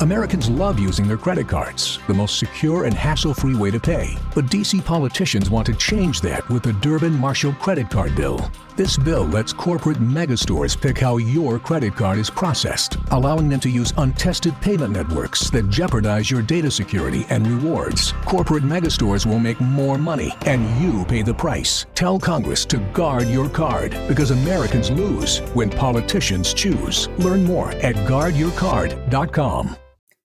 Americans love using their credit cards, the most secure and hassle-free way to pay. But DC politicians want to change that with the Durbin-Marshall credit card bill. This bill lets corporate megastores pick how your credit card is processed, allowing them to use untested payment networks that jeopardize your data security and rewards. Corporate megastores will make more money, and you pay the price. Tell Congress to guard your card, because Americans lose when politicians choose. Learn more at guardyourcard.com.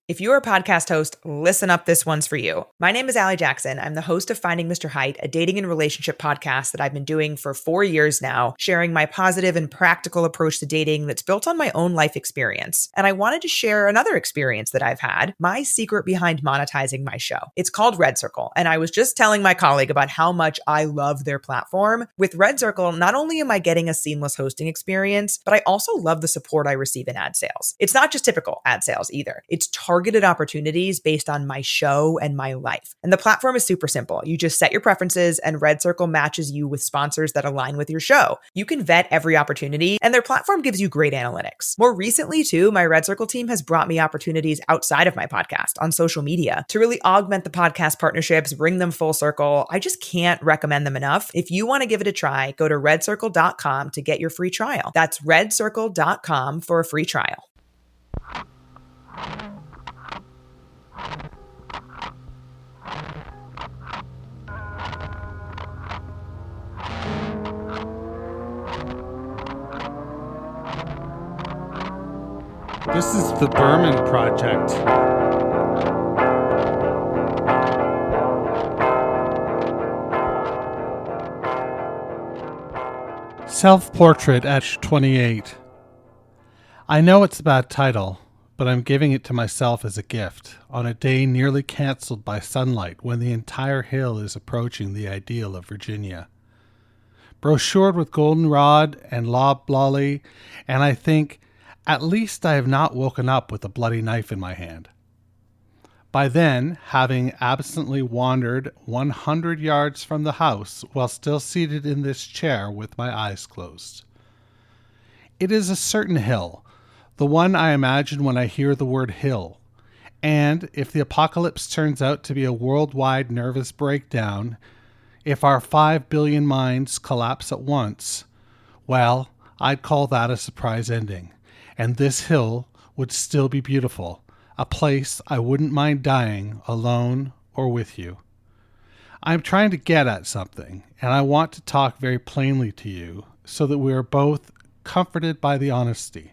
If you're a podcast host, listen up, this one's for you. My name is Allie Jackson. I'm the host of Finding Mr. Height, a dating and relationship podcast that I've been doing for 4 years now, sharing my positive and practical approach to dating that's built on my own life experience. And I wanted to share another experience that I've had, my secret behind monetizing my show. It's called Red Circle, and I was just telling my colleague about how much I love their platform. With Red Circle, not only am I getting a seamless hosting experience, but I also love the support I receive in ad sales. It's not just typical ad sales either. It's targeted opportunities based on my show and my life. And the platform is super simple. You just set your preferences and Red Circle matches you with sponsors that align with your show. You can vet every opportunity and their platform gives you great analytics. More recently too, my Red Circle team has brought me opportunities outside of my podcast on social media to really augment the podcast partnerships, bring them full circle. I just can't recommend them enough. If you want to give it a try, go to redcircle.com to get your free trial. That's redcircle.com for a free trial. This is the Berman Project. Self-Portrait at 28. I know it's a bad title, but I'm giving it to myself as a gift on a day nearly canceled by sunlight when the entire hill is approaching the ideal of Virginia. Brochured with goldenrod and loblolly, and I think, at least I have not woken up with a bloody knife in my hand. By then, having absently wandered 100 yards from the house while still seated in this chair with my eyes closed. It is a certain hill, the one I imagine when I hear the word hill, and if the apocalypse turns out to be a worldwide nervous breakdown, if our 5 billion minds collapse at once, well, I'd call that a surprise ending. And this hill would still be beautiful, a place I wouldn't mind dying alone or with you. I'm trying to get at something, and I want to talk very plainly to you so that we are both comforted by the honesty.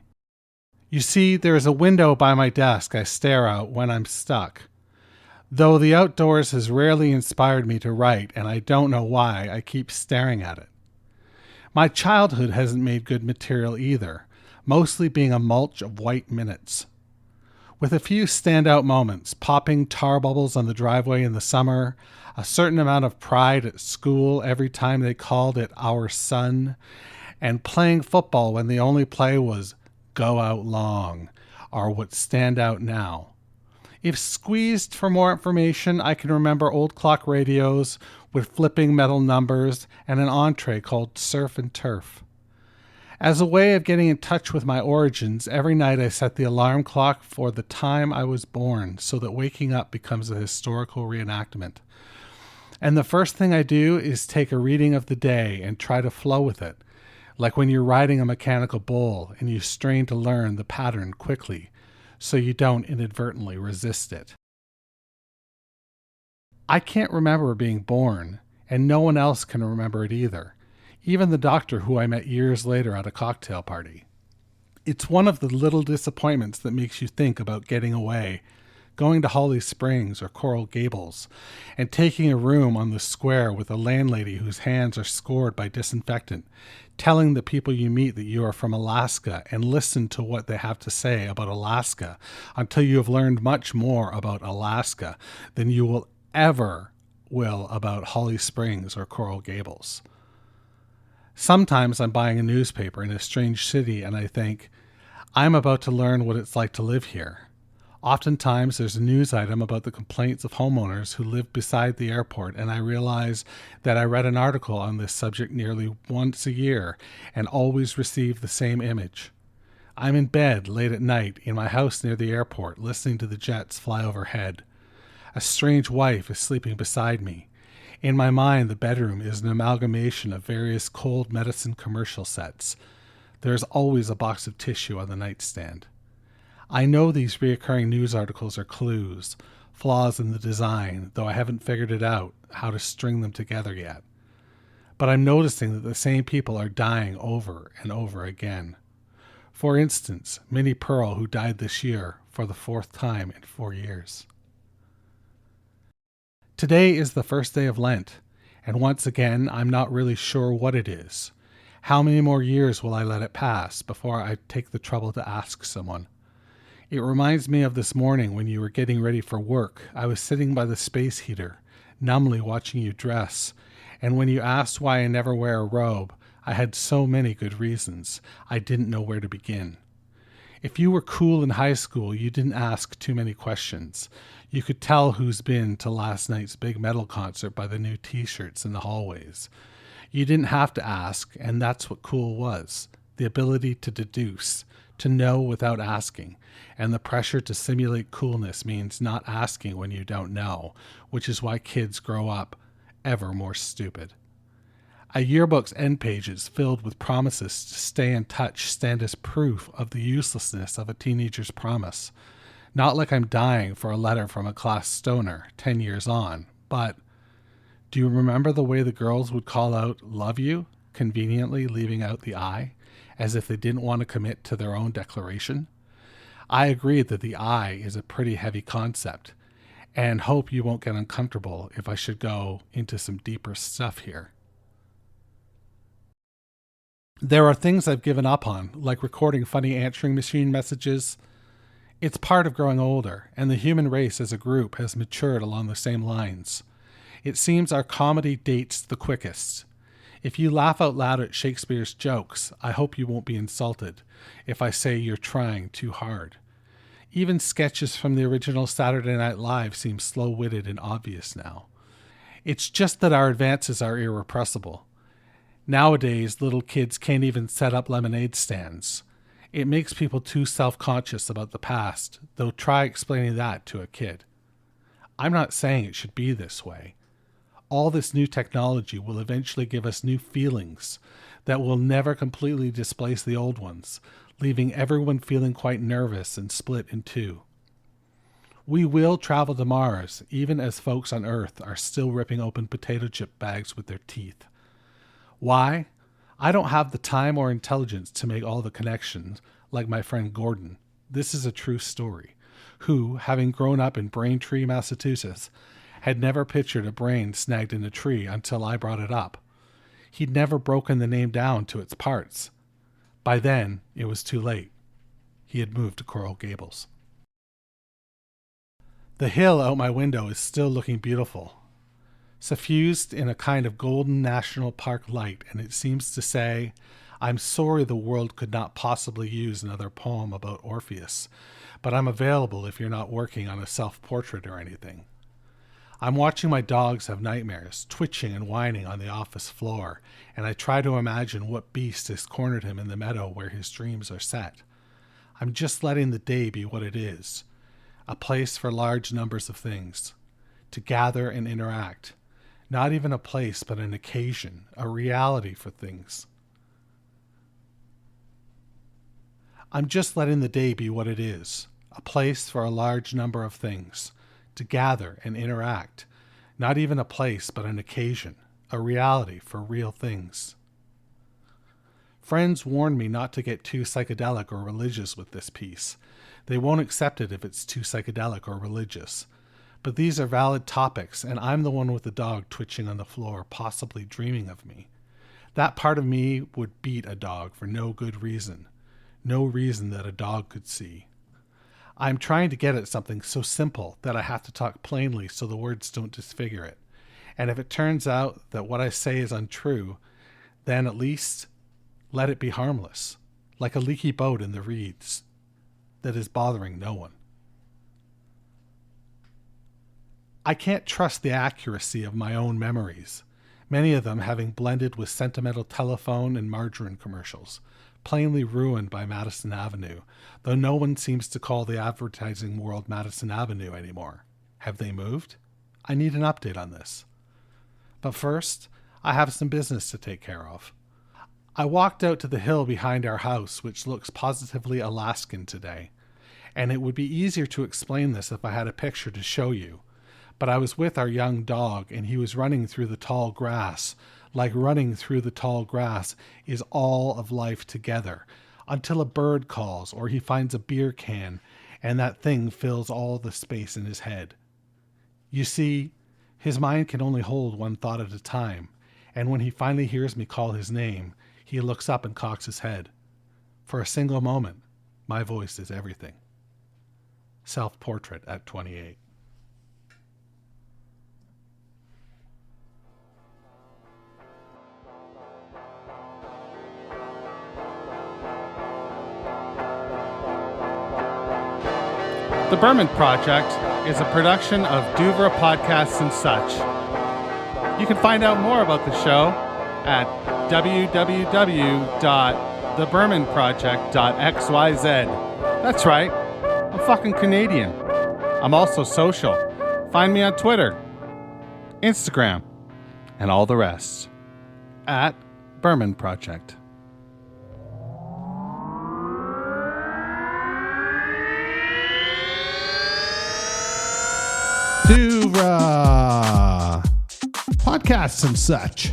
You see, there is a window by my desk I stare out when I'm stuck. Though the outdoors has rarely inspired me to write, and I don't know why, I keep staring at it. My childhood hasn't made good material either, mostly being a mulch of white minutes. With a few standout moments, popping tar bubbles on the driveway in the summer, a certain amount of pride at school every time they called it our son, and playing football when the only play was go out long, are what stand out now. If squeezed for more information, I can remember old clock radios with flipping metal numbers and an entree called Surf and Turf. As a way of getting in touch with my origins, every night I set the alarm clock for the time I was born so that waking up becomes a historical reenactment. And the first thing I do is take a reading of the day and try to flow with it, like when you're riding a mechanical bull and you strain to learn the pattern quickly so you don't inadvertently resist it. I can't remember being born, and no one else can remember it either. Even the doctor who I met years later at a cocktail party. It's one of the little disappointments that makes you think about getting away, going to Holly Springs or Coral Gables, and taking a room on the square with a landlady whose hands are scored by disinfectant, telling the people you meet that you are from Alaska and listen to what they have to say about Alaska until you have learned much more about Alaska than you will ever will about Holly Springs or Coral Gables. Sometimes I'm buying a newspaper in a strange city and I think, I'm about to learn what it's like to live here. Oftentimes there's a news item about the complaints of homeowners who live beside the airport, and I realize that I read an article on this subject nearly once a year and always receive the same image. I'm in bed late at night in my house near the airport, listening to the jets fly overhead. A strange wife is sleeping beside me. In my mind, the bedroom is an amalgamation of various cold medicine commercial sets. There is always a box of tissue on the nightstand. I know these reoccurring news articles are clues, flaws in the design, though I haven't figured it out how to string them together yet. But I'm noticing that the same people are dying over and over again. For instance, Minnie Pearl, who died this year for the 4th time in 4 years. Today is the first day of Lent, and once again, I'm not really sure what it is. How many more years will I let it pass before I take the trouble to ask someone? It reminds me of this morning when you were getting ready for work. I was sitting by the space heater, numbly watching you dress, and when you asked why I never wear a robe, I had so many good reasons. I didn't know where to begin. If you were cool in high school, you didn't ask too many questions. You could tell who's been to last night's big metal concert by the new t-shirts in the hallways. You didn't have to ask, and that's what cool was. The ability to deduce, to know without asking. And the pressure to simulate coolness means not asking when you don't know, which is why kids grow up ever more stupid. A yearbook's end pages filled with promises to stay in touch stand as proof of the uselessness of a teenager's promise. Not like I'm dying for a letter from a class stoner 10 years on, but do you remember the way the girls would call out, "love you," conveniently leaving out the I, as if they didn't want to commit to their own declaration? I agree that the I is a pretty heavy concept, and hope you won't get uncomfortable if I should go into some deeper stuff here. There are things I've given up on, like recording funny answering machine messages. It's part of growing older, and the human race as a group has matured along the same lines. It seems our comedy dates the quickest. If you laugh out loud at Shakespeare's jokes, I hope you won't be insulted if I say you're trying too hard. Even sketches from the original Saturday Night Live seem slow-witted and obvious now. It's just that our advances are irrepressible. Nowadays, little kids can't even set up lemonade stands. It makes people too self-conscious about the past, though try explaining that to a kid. I'm not saying it should be this way. All this new technology will eventually give us new feelings that will never completely displace the old ones, leaving everyone feeling quite nervous and split in two. We will travel to Mars, even as folks on Earth are still ripping open potato chip bags with their teeth. Why? I don't have the time or intelligence to make all the connections, like my friend Gordon. This is a true story, who, having grown up in Braintree, Massachusetts, had never pictured a brain snagged in a tree until I brought it up. He'd never broken the name down to its parts. By then, it was too late. He had moved to Coral Gables. The hill out my window is still looking beautiful, suffused in a kind of golden national park light, and it seems to say, "I'm sorry the world could not possibly use another poem about Orpheus, but I'm available if you're not working on a self-portrait or anything." I'm watching my dogs have nightmares, twitching and whining on the office floor, and I try to imagine what beast has cornered him in the meadow where his dreams are set. I'm just letting the day be what it is, a place for large numbers of things, to gather and interact. Not even a place, but an occasion, a reality for things. I'm just letting the day be what it is, a place for a large number of things, to gather and interact. Not even a place, but an occasion, a reality for real things. Friends warned me not to get too psychedelic or religious with this piece. They won't accept it if it's too psychedelic or religious. But these are valid topics, and I'm the one with the dog twitching on the floor, possibly dreaming of me. That part of me would beat a dog for no good reason. No reason that a dog could see. I'm trying to get at something so simple that I have to talk plainly so the words don't disfigure it. And if it turns out that what I say is untrue, then at least let it be harmless, like a leaky boat in the reeds that is bothering no one. I can't trust the accuracy of my own memories, many of them having blended with sentimental telephone and margarine commercials, plainly ruined by Madison Avenue, though no one seems to call the advertising world Madison Avenue anymore. Have they moved? I need an update on this. But first, I have some business to take care of. I walked out to the hill behind our house, which looks positively Alaskan today, and it would be easier to explain this if I had a picture to show you. But I was with our young dog, and he was running through the tall grass, like running through the tall grass is all of life together, until a bird calls or he finds a beer can, and that thing fills all the space in his head. You see, his mind can only hold one thought at a time, and when he finally hears me call his name, he looks up and cocks his head. For a single moment, my voice is everything. Self-portrait at 28. The Berman Project is a production of Douvres Podcasts and Such. You can find out more about the show at www.thebermanproject.xyz. That's right, I'm fucking Canadian. I'm also social. Find me on Twitter, Instagram, and all the rest at Berman Project. Douvres Podcasts and Such.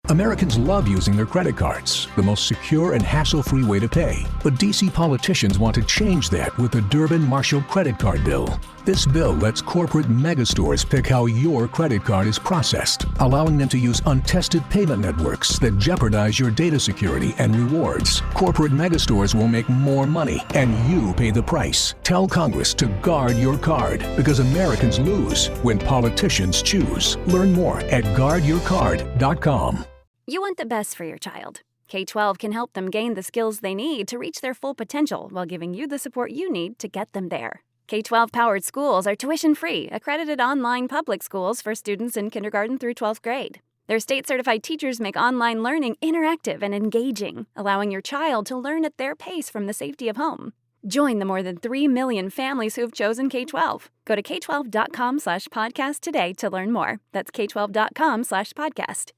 Americans love using their credit cards, the most secure and hassle-free way to pay. But DC politicians want to change that with the Durbin-Marshall credit card bill. This bill lets corporate megastores pick how your credit card is processed, allowing them to use untested payment networks that jeopardize your data security and rewards. Corporate megastores will make more money, and you pay the price. Tell Congress to guard your card, because Americans lose when politicians choose. Learn more at guardyourcard.com. You want the best for your child. K-12 can help them gain the skills they need to reach their full potential while giving you the support you need to get them there. K-12-powered schools are tuition-free, accredited online public schools for students in kindergarten through 12th grade. Their state-certified teachers make online learning interactive and engaging, allowing your child to learn at their pace from the safety of home. Join the more than 3 million families who have chosen K-12. Go to k12.com/podcast today to learn more. That's k12.com/podcast.